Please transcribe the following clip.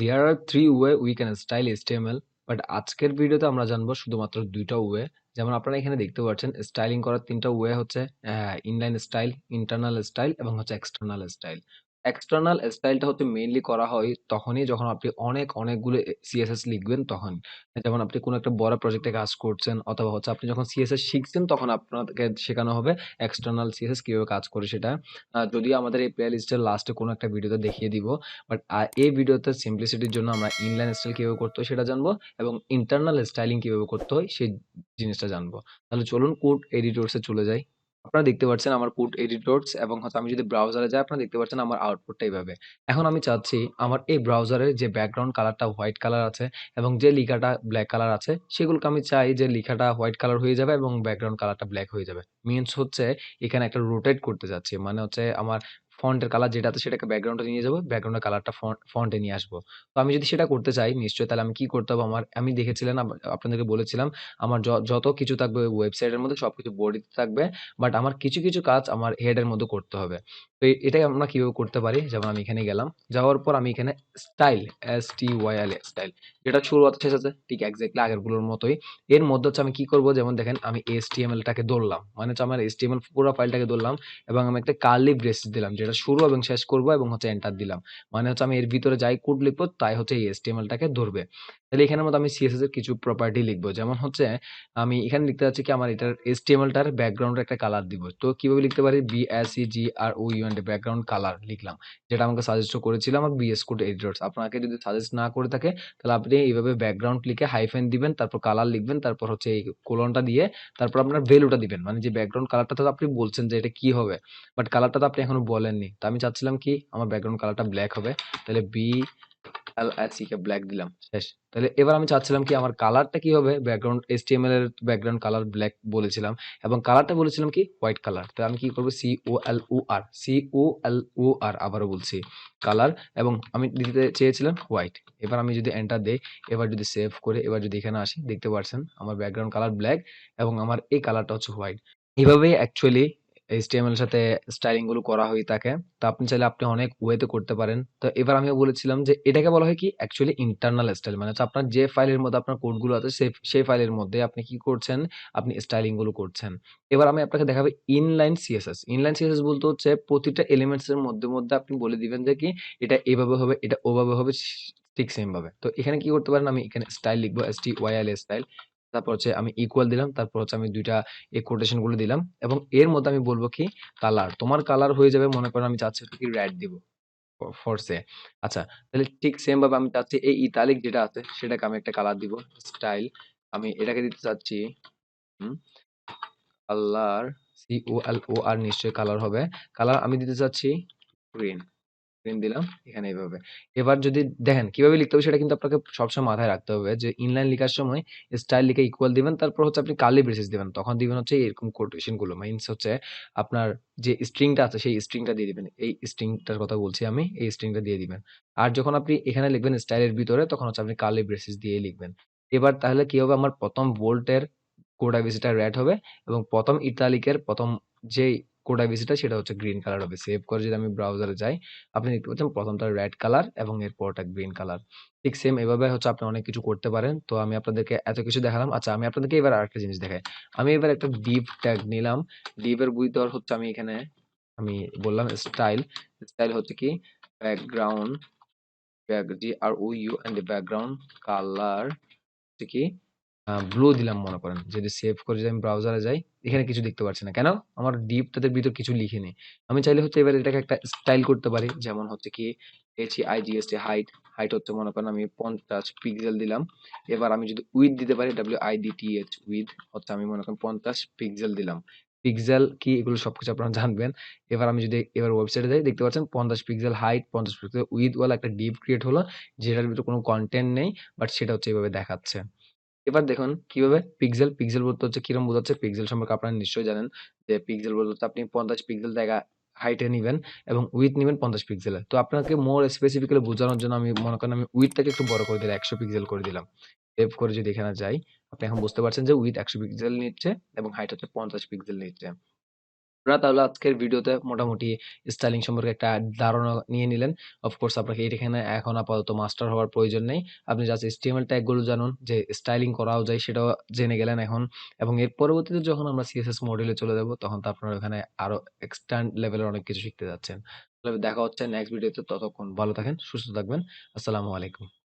There are three way we can style HTML, but আজকের ভিডিওতে আমরা জানবো শুধুমাত্র দুইটা ওয়ে। যেমন আপনারা এখানে দেখতে পাচ্ছেন স্টাইলিং করার তিনটা ওয়ে হচ্ছে ইনলাইন স্টাইল, ইন্টারনাল স্টাইল এবং হচ্ছে এক্সটার্নাল স্টাইল। এক্সটার্নাল স্টাইলটা হচ্ছে মেইনলি করা হয় তখনই যখন আপনি অনেকগুলো সিএসএস লিখবেন তখন। যেমন আপনি কোনো একটা বড় প্রজেক্টে কাজ করছেন অথবা হচ্ছে আপনি যখন সিএসএস শিখছেন তখন আপনাকে শেখানো হবে এক্সটার্নাল সিএসএস কিভাবে কাজ করে সেটা। যদিও আমাদের এই প্লে লিস্টের লাস্টে কোনো একটা ভিডিওতে দেখিয়ে দিব। বাট এই ভিডিওতে সিম্পলিসিটির জন্য আমরা ইনলাইন স্টাইল কিভাবে করতে হয় সেটা জানবো এবং ইন্টারনাল স্টাইলিং কিভাবে করতে হয় সেই জিনিসটা জানবো। তাহলে চলুন কোড এডিটরসে চলে যাই। আপনারা দেখতে পাচ্ছেন আমার কোড এডিটরস এবং হচ্ছে আমি যদি ব্রাউজারে যাই আপনারা দেখতে পাচ্ছেন আমার আউটপুটটা এইভাবে। এখন আমি চাচ্ছি আমার এই ব্রাউজারের যে ব্যাকগ্রাউন্ড কালারটা হোয়াইট কালার আছে এবং যে লেখাটা ব্ল্যাক কালার আছে সেগুলোকে আমি চাই যে লেখাটা হোয়াইট কালার হয়ে যাবে এবং ব্যাকগ্রাউন্ড কালারটা ব্ল্যাক হয়ে যাবে। মিনস হচ্ছে এখানে একটা রোটেট করতে যাচ্ছি। মানে হচ্ছে আমার ফন্টের কালার যেটা আছে সেটাকে ব্যাকগ্রাউন্ডে নিয়ে যাবো, ব্যাকগ্রাউন্ডের কালারটা ফন্টে নিয়ে আসবো। তো আমি যদি সেটা করতে চাই নিশ্চয়ই তাহলে আমি কি করতে হবে আমি দেখেছিলেন আপনাদেরকে বলেছিলাম আমার যত কিছু থাকবে ওয়েবসাইটের মধ্যে সবকিছু বডিতে থাকবে। বাট আমার কিছু কাজ আমার হেডের মধ্যে করতে হবে। তো এটাই আমরা কিভাবে করতে পারি? যেমন আমি এখানে গেলাম। যাওয়ার পর আমি এখানে স্টাইল STYL স্টাইল যেটা শুরু আছে শেষ আছে ঠিক এক্সাক্টলি আগেরগুলোর মতোই। এর মধ্যে হচ্ছে আমি কি করব যেমন দেখেন আমি HTML টাকে ধরলাম। মানে হচ্ছে আমার HTML পুরো ফাইলটাকে ধরলাম এবং আমি একটা কার্লি ব্রেসেস দিলাম যেটা শুরু এবং শেষ করব এবং হচ্ছে এন্টার দিলাম। মানে হচ্ছে আমি এর ভিতরে যাই কোড লিখবো তাই হচ্ছে এই HTML টাকে ধরবে। তাহলে এখানের মধ্যে আমি CSS এর কিছু প্রপার্টি লিখবো। যেমন হচ্ছে আমি এখানে লিখতে চাচ্ছি কি আমার এটার HTML টার ব্যাকগ্রাউন্ডের একটা কালার দিব। তো কিভাবে লিখতে পারি? BACGROUND ব্যাকগ্রাউন্ড কালার লিখলাম। যেটা আমাকে সাজেস্ট করেছিল আমার বিএস কোড এডিটরস। আপনাকে যদি সাজেস্ট না করে থাকে তাহলে আপনি এইভাবে ব্যাকগ্রাউন্ড লিখে হাইফেন দিবেন, তারপর কালার লিখবেন, তারপর হচ্ছে এই কোলনটা দিয়ে তারপর আপনার ভ্যালুটা দিবেন। মানে যে ব্যাকগ্রাউন্ড কালারটা তো আপনি বলছেন যে এটা কি হবে? বাট কালারটা তো আপনি এখনো বলেননি। তো আমি চাচ্ছিলাম কি আমার ব্যাকগ্রাউন্ড কালারটা ব্ল্যাক হবে। তাহলে BLACK ব্ল্যাক দিলাম। শেষ। তাহলে এবার আমি চাচ্ছিলাম কি আমার কালারটা কি হবে? ব্যাকগ্রাউন্ড HTML এর ব্যাকগ্রাউন্ড কালার ব্ল্যাক বলেছিলাম এবং কালারটা বলেছিলাম কি হোয়াইট কালার। তাহলে আমি কি করব? COLOR আবারও বলছি কালার এবং আমি দিতে চেয়েছিলাম হোয়াইট। এবার আমি যদি এন্টার দেই, এবার যদি সেভ করে এবার যদি এখানে আসি দেখতে পাচ্ছেন আমার ব্যাকগ্রাউন্ড কালার ব্ল্যাক এবং আমার এই কালারটা হচ্ছে হোয়াইট। এভাবেই অ্যাকচুয়ালি HTML এর সাথে স্টাইলিং গুলো করা হয়ে থাকে। তো আপনি চাইলে আপনি অনেক ওয়েতে করতে পারেন। তো এবার আমিও বলেছিলাম যে এটাকে বলা হয় কি অ্যাকচুয়ালি ইন্টারনাল স্টাইল। মানে হচ্ছে আপনার যে ফাইলের মধ্যে আপনার কোড গুলো আছে সেই ফাইলের মধ্যে আপনি কি করছেন? আপনি স্টাইলিং গুলো করছেন। এবার আমি আপনাকে দেখাবো ইনলাইন সিএসএস। ইনলাইন সিএসএস বলতে হচ্ছে প্রতিটা এলিমেন্টস এর মধ্যে আপনি বলে দিবেন যে কি এটা এভাবে হবে, এটা ওভাবে হবে ঠিক সেম ভাবে। তো এখানে কি করতে পারেন? আমি এখানে স্টাইল লিখবো STYL স্টাইল। তারপর হচ্ছে আমি ইকুয়াল দিলাম। তারপর হচ্ছে আমি ২ টা এই কোটেশন গুলো দিলাম এবং এর মধ্যে আমি বলব কি কালার। তোমার কালার হয়ে যাবে মনে করেন আমি চাচ্ছি হচ্ছে কি রেড দিব ফর সে। আচ্ছা তাহলে ঠিক সেম ভাবে আমি চাচ্ছি এই ইতালিক যেটা আছে সেটাকে আমি একটা কালার দিব। স্টাইল আমি এটাকে দিতে চাচ্ছি হুম, কালার COLOR নিশ্চয়ই কালার হবে। কালার আমি দিতে চাচ্ছি গ্রিন। প্রিন্ট দিলাম এখানে এইভাবে। এবার যদি দেখেন কিভাবে লিখতে হবে সেটা কিন্তু আপনাকে সবসময় মাথায় রাখতে হবে যে ইনলাইন লিখার সময় স্টাইল লিখে ইকুয়াল দিবেন তারপর হচ্ছে আপনি কার্লি ব্রেসেস দিবেন। তখন দিবেন হচ্ছে এরকম কোটেশন গুলো। মিনস হচ্ছে আপনার যে স্ট্রিংটা আছে সেই স্ট্রিংটা দিয়ে দিবেন। এই স্ট্রিংটার কথা বলছি আমি। এই স্ট্রিংটা দিয়ে দিবেন। আর যখন আপনি এখানে লিখবেন স্টাইলের ভিতরে তখন হচ্ছে আপনি কার্লি ব্রেসেস দিয়েই লিখবেন। এবার তাহলে কি হবে আমার ১ম বোল্টের কোড আইবিসিটা রেড হবে এবং ১ম ইতালিকের ১ম যেই কোড আইবিসিটা সেটা হচ্ছে গ্রিন কালার হবে। সেভ করে যদি আমি ব্রাউজারে যাই আপনি দেখতে পাচ্ছেন ১ম টা রেড কালার এবং এর পরেরটা গ্রিন কালার। ঠিক সেম এভাবে হচ্ছে আপনি অনেক কিছু করতে পারেন। তো আমি আপনাদেরকে এত কিছু দেখালাম। আচ্ছা আমি আপনাদেরকে এবার আরেকটা জিনিস দেখাই। আমি এবার একটা div ট্যাগ নিলাম। div এর ভিতর হচ্ছে আমি এখানে আমি বললাম স্টাইল। স্টাইল হচ্ছে কি background GROU and background colour হচ্ছে কি ব্লু দিলাম মনে করেন। যদি সেভ করে যদি আমি ব্রাউজারে যাই, এখানে কিছু দেখতে পাচ্ছি না। কেন? আমার ডিপটাতে ভিতর কিছু লিখিনি। আমি চাইলে হচ্ছে এবার এটাকে একটা স্টাইল করতে পারি। যেমন হচ্ছে কি HEIGST হাইট, হাইট হচ্ছে মনে করেন আমি ৫০ পিক্সেল দিলাম। এবার আমি যদি উইডথ দিতে পারি WIDTH উইডথ হচ্ছে আমি মনে করেন ৫০ পিক্সেল দিলাম। পিক্সেল কি এগুলো সবকিছু আপনারা জানবেন। এবার আমি যদি এবার ওয়েবসাইটে যাই দেখতে পাচ্ছেন ৫০ পিক্সেল হাইট, ৫০ পিক্সেল উইডথ ওয়ালা একটা ডিপ ক্রিয়েট হলো। যেটার ভিতরে কোনো কনটেন্ট নেই। বাট সেটা হচ্ছে এভাবে দেখাচ্ছে। এবার দেখুন কিভাবে পিক্সেল বলতে হচ্ছে কিরকম বোঝাচ্ছে? পিক্সেল সম্পর্কে আপনারা নিশ্চয়ই জানেন যে পিক্সেল বলতে হচ্ছে আপনি ৫০ পিক্সেল জায়গা হাইটে নিবেন এবং উইডথ নিবেন ৫০ পিক্সেলের। তো আপনাকে মোর স্পেসিফিক্যালি বোঝানোর জন্য আমি মনে করেন আমি উইডথটাকে একটু বড় করে দিলাম ১০০ পিক্সেল করে দিলাম। সেভ করে যদি এখানে যাই, আপনি এখন বুঝতে পারছেন যে উইডথ ১০০ পিক্সেল নিচ্ছে এবং হাইট হচ্ছে ৫০ পিক্সেল নিচ্ছে। আপনারা তাহলে আজকের ভিডিওতে মোটামুটি স্টাইলিং সম্পর্কে একটা ধারণা নিয়ে নিলেন। অফ কোর্স আপনাকে এখানে এখন আপাতত মাস্টার হওয়ার প্রয়োজন নেই। আপনি জাস্ট HTML ট্যাগ গুলো জানুন, যে স্টাইলিং করাও যায় সেটাও জেনে গেলেন এখন। এবং এর পরবর্তীতে যখন আমরা CSS মডিউলে চলে যাব, তখন তো আপনারা ওখানে আরো এক্সট্যান্ড লেভেলের অনেক কিছু শিখতে যাচ্ছেন। তাহলে দেখা হচ্ছে নেক্সট ভিডিওতে। ততক্ষণ ভালো থাকেন, সুস্থ থাকবেন। আসসালামু আলাইকুম।